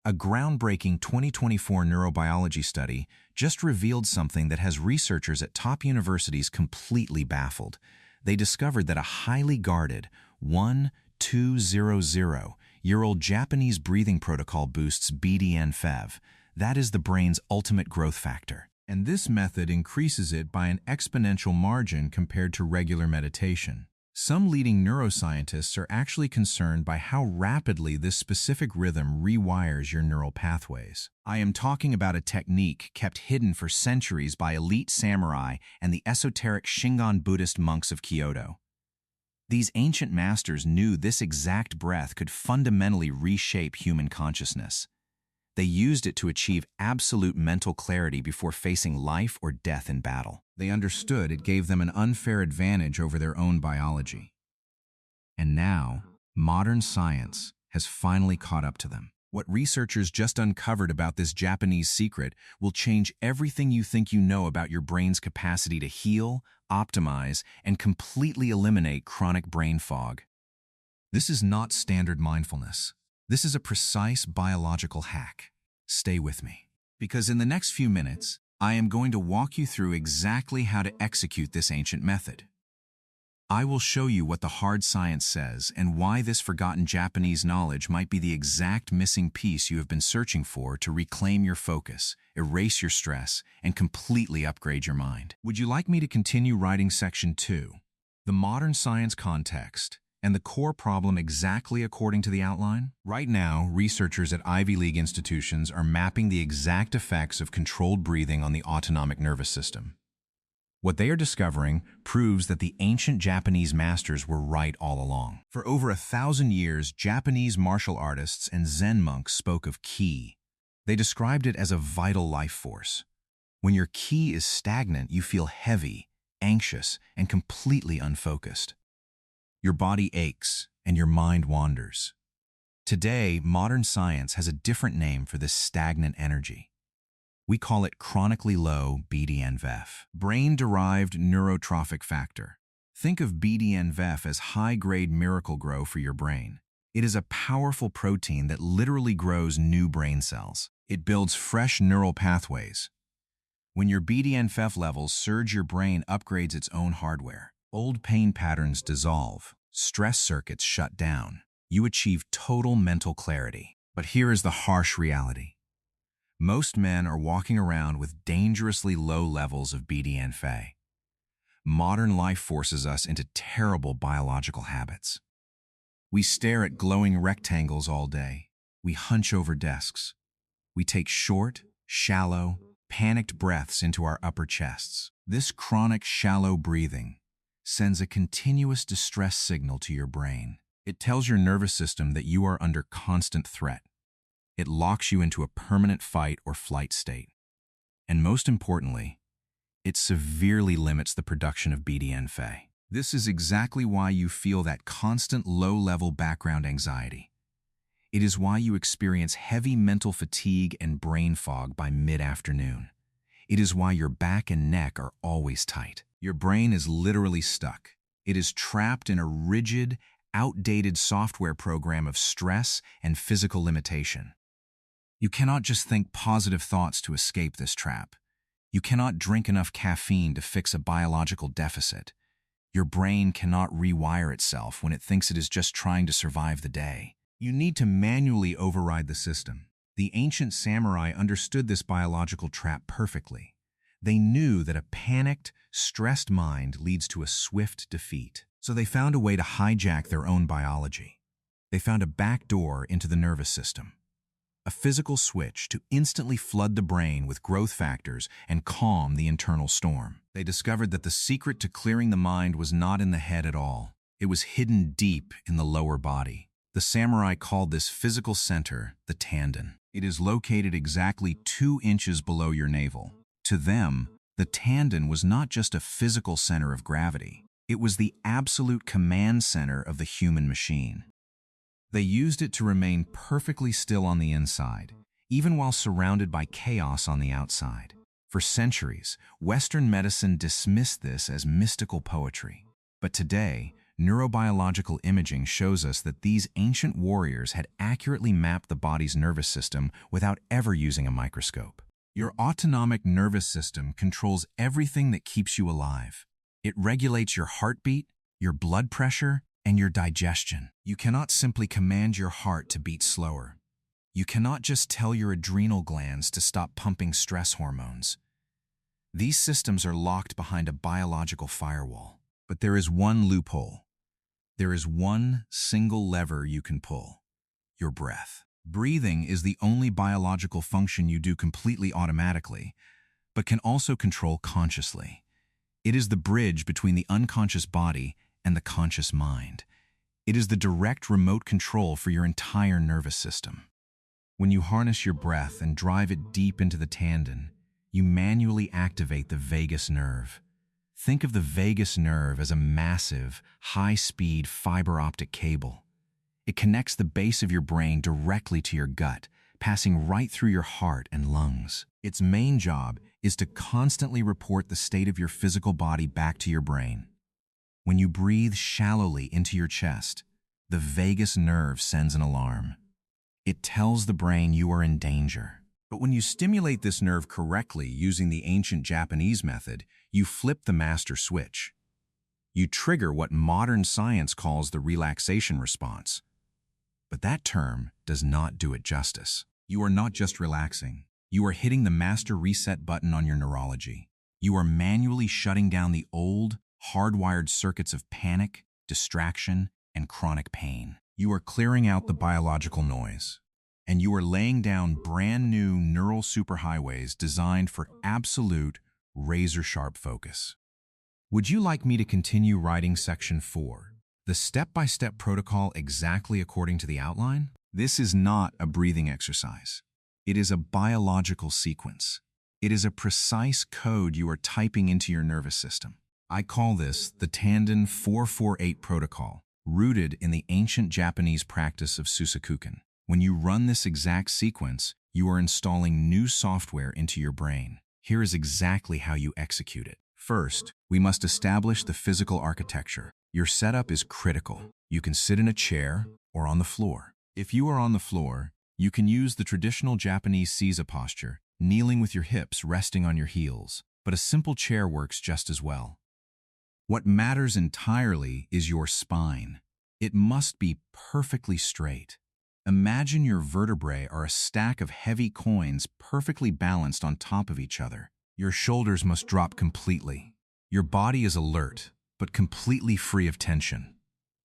A groundbreaking 2024 neurobiology study just revealed something that has researchers at top universities completely baffled. They discovered that a highly guarded 1200-year-old Japanese breathing protocol boosts BDNF. That is the brain's ultimate growth factor. And this method increases it by an exponential margin compared to regular meditation. Some leading neuroscientists are actually concerned by how rapidly this specific rhythm rewires your neural pathways. I am talking about a technique kept hidden for centuries by elite samurai and the esoteric Shingon Buddhist monks of Kyoto. These ancient masters knew this exact breath could fundamentally reshape human consciousness. They used it to achieve absolute mental clarity before facing life or death in battle. They understood it gave them an unfair advantage over their own biology. And now, modern science has finally caught up to them. What researchers just uncovered about this Japanese secret will change everything you think you know about your brain's capacity to heal, optimize, and completely eliminate chronic brain fog. This is not standard mindfulness. This is a precise biological hack. Stay with me, because in the next few minutes, I am going to walk you through exactly how to execute this ancient method. I will show you what the hard science says and why this forgotten Japanese knowledge might be the exact missing piece you have been searching for to reclaim your focus, erase your stress, and completely upgrade your mind. Would you like me to continue writing section 2, the modern science context, and the core problem exactly according to the outline? Right now, researchers at Ivy League institutions are mapping the exact effects of controlled breathing on the autonomic nervous system. What they are discovering proves that the ancient Japanese masters were right all along. For over 1,000 years, Japanese martial artists and Zen monks spoke of ki. They described it as a vital life force. When your ki is stagnant, you feel heavy, anxious, and completely unfocused. Your body aches, and your mind wanders. Today, modern science has a different name for this stagnant energy. We call it chronically low BDNF, brain-derived neurotrophic factor. Think of BDNF as high-grade Miracle-Gro for your brain. It is a powerful protein that literally grows new brain cells. It builds fresh neural pathways. When your BDNF levels surge, your brain upgrades its own hardware. Old pain patterns dissolve, stress circuits shut down. You achieve total mental clarity. But here is the harsh reality. Most men are walking around with dangerously low levels of BDNF. Modern life forces us into terrible biological habits. We stare at glowing rectangles all day. We hunch over desks. We take short, shallow, panicked breaths into our upper chests. This chronic, shallow breathing sends a continuous distress signal to your brain. It tells your nervous system that you are under constant threat. It locks you into a permanent fight or flight state. And most importantly, it severely limits the production of BDNF. This is exactly why you feel that constant low-level background anxiety. It is why you experience heavy mental fatigue and brain fog by mid-afternoon. It is why your back and neck are always tight. Your brain is literally stuck. It is trapped in a rigid, outdated software program of stress and physical limitation. You cannot just think positive thoughts to escape this trap. You cannot drink enough caffeine to fix a biological deficit. Your brain cannot rewire itself when it thinks it is just trying to survive the day. You need to manually override the system. The ancient samurai understood this biological trap perfectly. They knew that a panicked, stressed mind leads to a swift defeat. So they found a way to hijack their own biology. They found a back door into the nervous system. A physical switch to instantly flood the brain with growth factors and calm the internal storm. They discovered that the secret to clearing the mind was not in the head at all. It was hidden deep in the lower body. The samurai called this physical center the Tanden. It is located exactly 2 inches below your navel. To them, the Tanden was not just a physical center of gravity. It was the absolute command center of the human machine. They used it to remain perfectly still on the inside, even while surrounded by chaos on the outside. For centuries, Western medicine dismissed this as mystical poetry. But today, Neurobiological imaging shows us that these ancient warriors had accurately mapped the body's nervous system without ever using a microscope. Your autonomic nervous system controls everything that keeps you alive. It regulates your heartbeat, your blood pressure, and your digestion. You cannot simply command your heart to beat slower. You cannot just tell your adrenal glands to stop pumping stress hormones. These systems are locked behind a biological firewall. But there is one loophole. There is one single lever you can pull: your breath. Breathing is the only biological function you do completely automatically, but can also control consciously. It is the bridge between the unconscious body and the conscious mind. It is the direct remote control for your entire nervous system. When you harness your breath and drive it deep into the tanden, you manually activate the vagus nerve. Think of the vagus nerve as a massive, high-speed fiber optic cable. It connects the base of your brain directly to your gut, passing right through your heart and lungs. Its main job is to constantly report the state of your physical body back to your brain. When you breathe shallowly into your chest, the vagus nerve sends an alarm. It tells the brain you are in danger. But when you stimulate this nerve correctly using the ancient Japanese method, you flip the master switch. You trigger what modern science calls the relaxation response. But that term does not do it justice. You are not just relaxing. You are hitting the master reset button on your neurology. You are manually shutting down the old, hardwired circuits of panic, distraction, and chronic pain. You are clearing out the biological noise. And you are laying down brand new neural superhighways designed for absolute, razor-sharp focus. Would you like me to continue writing section 4, the step-by-step protocol exactly according to the outline? This is not a breathing exercise. It is a biological sequence. It is a precise code you are typing into your nervous system. I call this the Tanden 448 protocol, rooted in the ancient Japanese practice of Susokukan. When you run this exact sequence, you are installing new software into your brain. Here is exactly how you execute it. First, we must establish the physical architecture. Your setup is critical. You can sit in a chair or on the floor. If you are on the floor, you can use the traditional Japanese seiza posture, kneeling with your hips resting on your heels, but a simple chair works just as well. What matters entirely is your spine. It must be perfectly straight. Imagine your vertebrae are a stack of heavy coins perfectly balanced on top of each other. Your shoulders must drop completely. Your body is alert, but completely free of tension.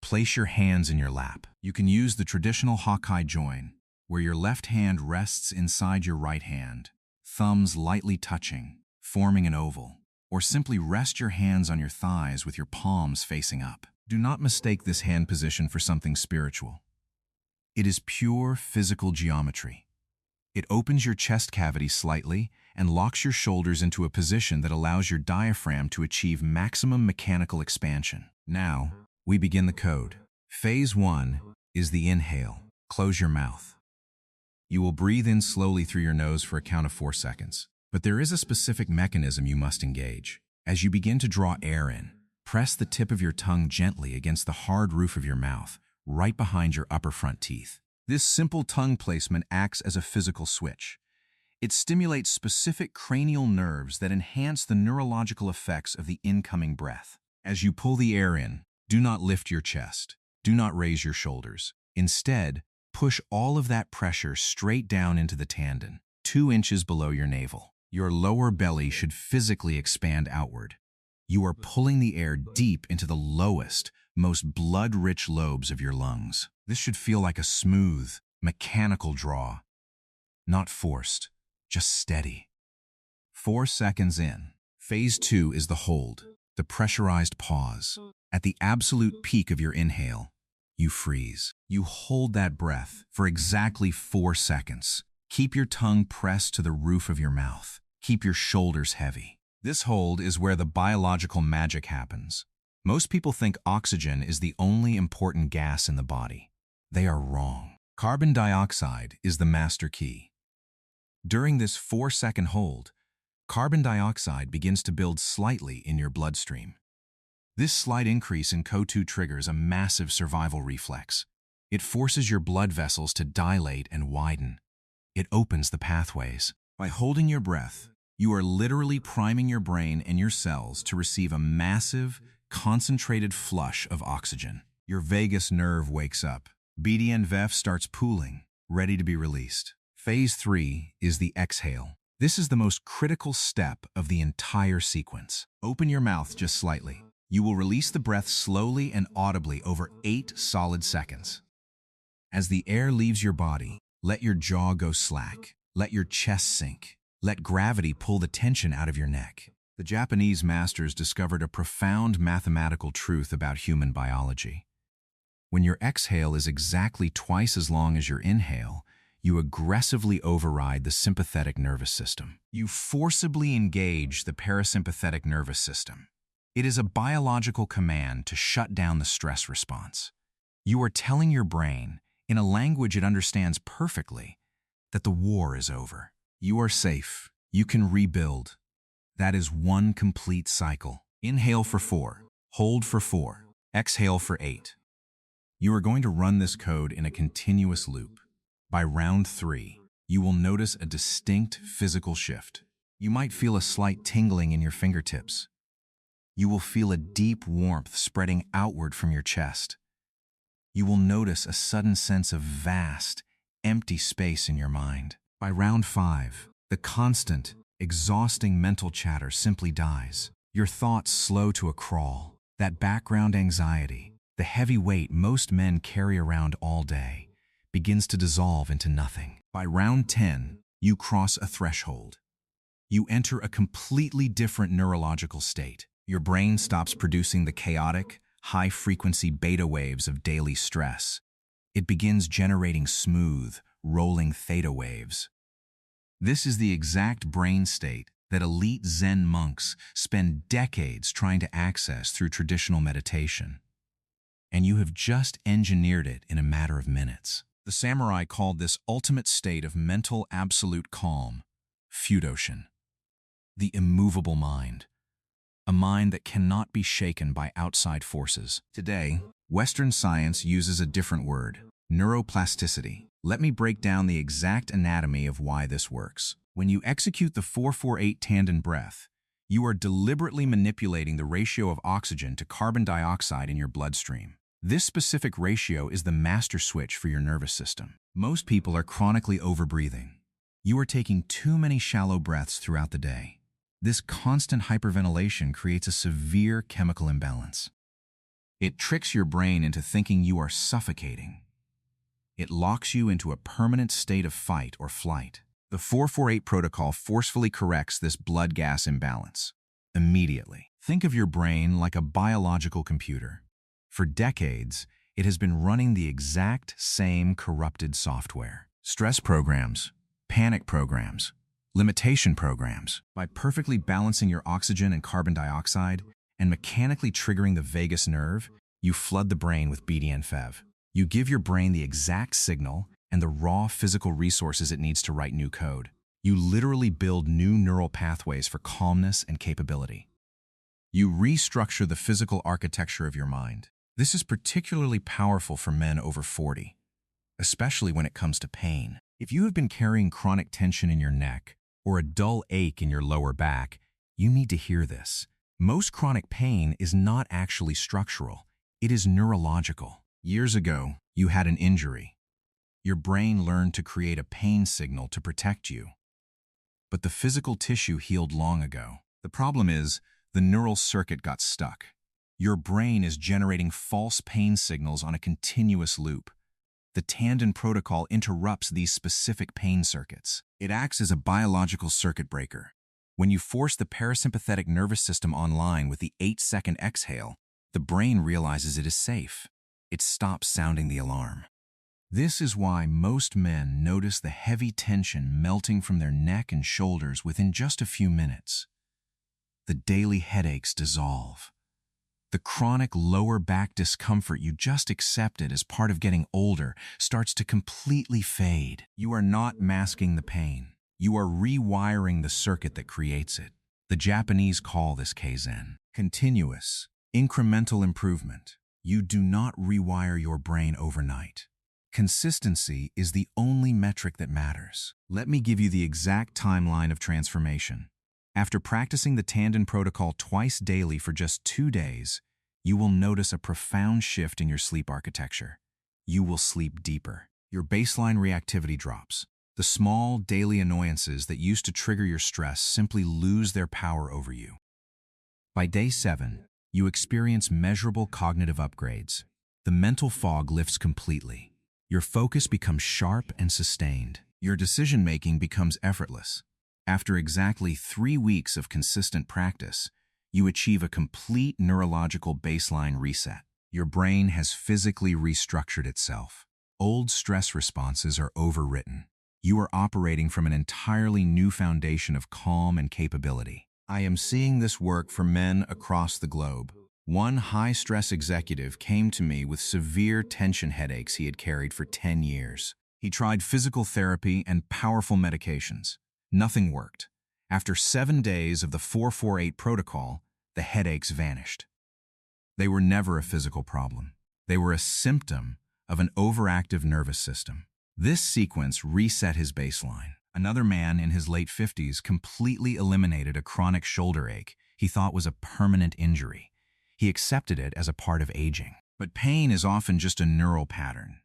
Place your hands in your lap. You can use the traditional Hawkeye join, where your left hand rests inside your right hand, thumbs lightly touching, forming an oval. Or simply rest your hands on your thighs with your palms facing up. Do not mistake this hand position for something spiritual. It is pure physical geometry. It opens your chest cavity slightly and locks your shoulders into a position that allows your diaphragm to achieve maximum mechanical expansion. Now, we begin the code. Phase 1 is the inhale. Close your mouth. You will breathe in slowly through your nose for a count of 4 seconds. But there is a specific mechanism you must engage. As you begin to draw air in, press the tip of your tongue gently against the hard roof of your mouth, right behind your upper front teeth. This simple tongue placement acts as a physical switch. It stimulates specific cranial nerves that enhance the neurological effects of the incoming breath. As you pull the air in, do not lift your chest. Do not raise your shoulders. Instead, push all of that pressure straight down into the tanden, 2 inches below your navel. Your lower belly should physically expand outward. You are pulling the air deep into the lowest, most blood-rich lobes of your lungs. This should feel like a smooth, mechanical draw. Not forced, just steady. 4 seconds in. Phase 2 is the hold, the pressurized pause. At the absolute peak of your inhale, you freeze. You hold that breath for exactly 4 seconds. Keep your tongue pressed to the roof of your mouth. Keep your shoulders heavy. This hold is where the biological magic happens. Most people think oxygen is the only important gas in the body. They are wrong. Carbon dioxide is the master key. During this 4-second hold, carbon dioxide begins to build slightly in your bloodstream. This slight increase in CO2 triggers a massive survival reflex. It forces your blood vessels to dilate and widen. It opens the pathways. By holding your breath, you are literally priming your brain and your cells to receive a massive, concentrated flush of oxygen. Your vagus nerve wakes up. BDNF starts pooling, ready to be released. Phase 3 is the exhale. This is the most critical step of the entire sequence. Open your mouth just slightly. You will release the breath slowly and audibly over 8 solid seconds. As the air leaves your body, let your jaw go slack. Let your chest sink. Let gravity pull the tension out of your neck. The Japanese masters discovered a profound mathematical truth about human biology. When your exhale is exactly twice as long as your inhale, you aggressively override the sympathetic nervous system. You forcibly engage the parasympathetic nervous system. It is a biological command to shut down the stress response. You are telling your brain, in a language it understands perfectly, that the war is over. You are safe. You can rebuild. That is one complete cycle. Inhale for 4. Hold for 4. Exhale for 8. You are going to run this code in a continuous loop. By round 3, you will notice a distinct physical shift. You might feel a slight tingling in your fingertips. You will feel a deep warmth spreading outward from your chest. You will notice a sudden sense of vast, empty space in your mind. By round 5, the constant, exhausting mental chatter simply dies. Your thoughts slow to a crawl. That background anxiety, the heavy weight most men carry around all day, begins to dissolve into nothing. By round 10, you cross a threshold. You enter a completely different neurological state. Your brain stops producing the chaotic, high-frequency beta waves of daily stress. It begins generating smooth, rolling theta waves. This is the exact brain state that elite Zen monks spend decades trying to access through traditional meditation. And you have just engineered it in a matter of minutes. The samurai called this ultimate state of mental absolute calm, Fudoshin, the immovable mind, a mind that cannot be shaken by outside forces. Today, Western science uses a different word, neuroplasticity. Let me break down the exact anatomy of why this works. When you execute the 4-4-8 Tanden breath, you are deliberately manipulating the ratio of oxygen to carbon dioxide in your bloodstream. This specific ratio is the master switch for your nervous system. Most people are chronically overbreathing. You are taking too many shallow breaths throughout the day. This constant hyperventilation creates a severe chemical imbalance. It tricks your brain into thinking you are suffocating. It locks you into a permanent state of fight or flight. The 4-4-8 protocol forcefully corrects this blood gas imbalance immediately. Think of your brain like a biological computer. For decades, it has been running the exact same corrupted software. Stress programs, panic programs, limitation programs. By perfectly balancing your oxygen and carbon dioxide and mechanically triggering the vagus nerve, you flood the brain with BDNF. You give your brain the exact signal and the raw physical resources it needs to write new code. You literally build new neural pathways for calmness and capability. You restructure the physical architecture of your mind. This is particularly powerful for men over 40, especially when it comes to pain. If you have been carrying chronic tension in your neck or a dull ache in your lower back, you need to hear this. Most chronic pain is not actually structural. It is neurological. Years ago, you had an injury. Your brain learned to create a pain signal to protect you. But the physical tissue healed long ago. The problem is, the neural circuit got stuck. Your brain is generating false pain signals on a continuous loop. The Tanden protocol interrupts these specific pain circuits. It acts as a biological circuit breaker. When you force the parasympathetic nervous system online with the 8-second exhale, the brain realizes it is safe. It stops sounding the alarm. This is why most men notice the heavy tension melting from their neck and shoulders within just a few minutes. The daily headaches dissolve. The chronic lower back discomfort you just accepted as part of getting older starts to completely fade. You are not masking the pain. You are rewiring the circuit that creates it. The Japanese call this kaizen, continuous, Incremental improvement. You do not rewire your brain overnight. Consistency is the only metric that matters. Let me give you the exact timeline of transformation. After practicing the Tanden protocol twice daily for just 2 days, you will notice a profound shift in your sleep architecture. You will sleep deeper. Your baseline reactivity drops. The small, daily annoyances that used to trigger your stress simply lose their power over you. By day 7, you experience measurable cognitive upgrades. The mental fog lifts completely. Your focus becomes sharp and sustained. Your decision-making becomes effortless. After exactly 3 weeks of consistent practice, you achieve a complete neurological baseline reset. Your brain has physically restructured itself. Old stress responses are overwritten. You are operating from an entirely new foundation of calm and capability. I am seeing this work for men across the globe. One high-stress executive came to me with severe tension headaches he had carried for 10 years. He tried physical therapy and powerful medications. Nothing worked. After 7 days of the 448 protocol, the headaches vanished. They were never a physical problem. They were a symptom of an overactive nervous system. This sequence reset his baseline. Another man in his late 50s completely eliminated a chronic shoulder ache he thought was a permanent injury. He accepted it as a part of aging. But pain is often just a neural pattern.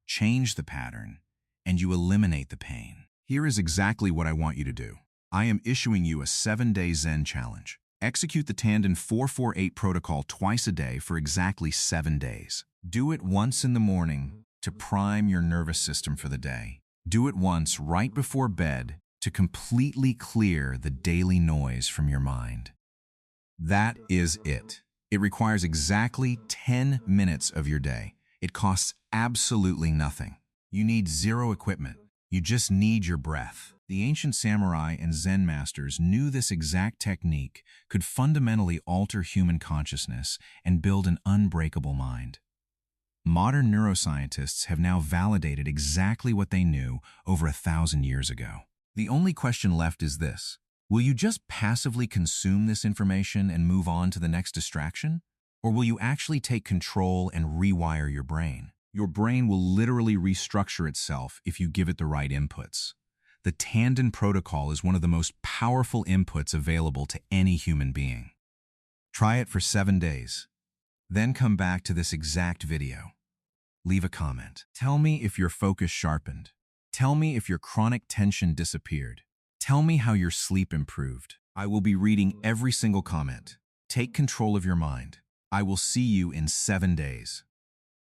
Change the pattern, and you eliminate the pain. Here is exactly what I want you to do. I am issuing you a 7-day Zen challenge. Execute the Tanden 448 protocol twice a day for exactly 7 days. Do it once in the morning to prime your nervous system for the day. Do it once right before bed to completely clear the daily noise from your mind. That is it. It requires exactly 10 minutes of your day. It costs absolutely nothing. You need zero equipment. You just need your breath. The ancient samurai and Zen masters knew this exact technique could fundamentally alter human consciousness and build an unbreakable mind. Modern neuroscientists have now validated exactly what they knew over 1,000 years ago. The only question left is this: will you just passively consume this information and move on to the next distraction? Or will you actually take control and rewire your brain? Your brain will literally restructure itself if you give it the right inputs. The Tanden protocol is one of the most powerful inputs available to any human being. Try it for 7 days. Then come back to this exact video. Leave a comment. Tell me if your focus sharpened. Tell me if your chronic tension disappeared. Tell me how your sleep improved. I will be reading every single comment. Take control of your mind. I will see you in 7 days.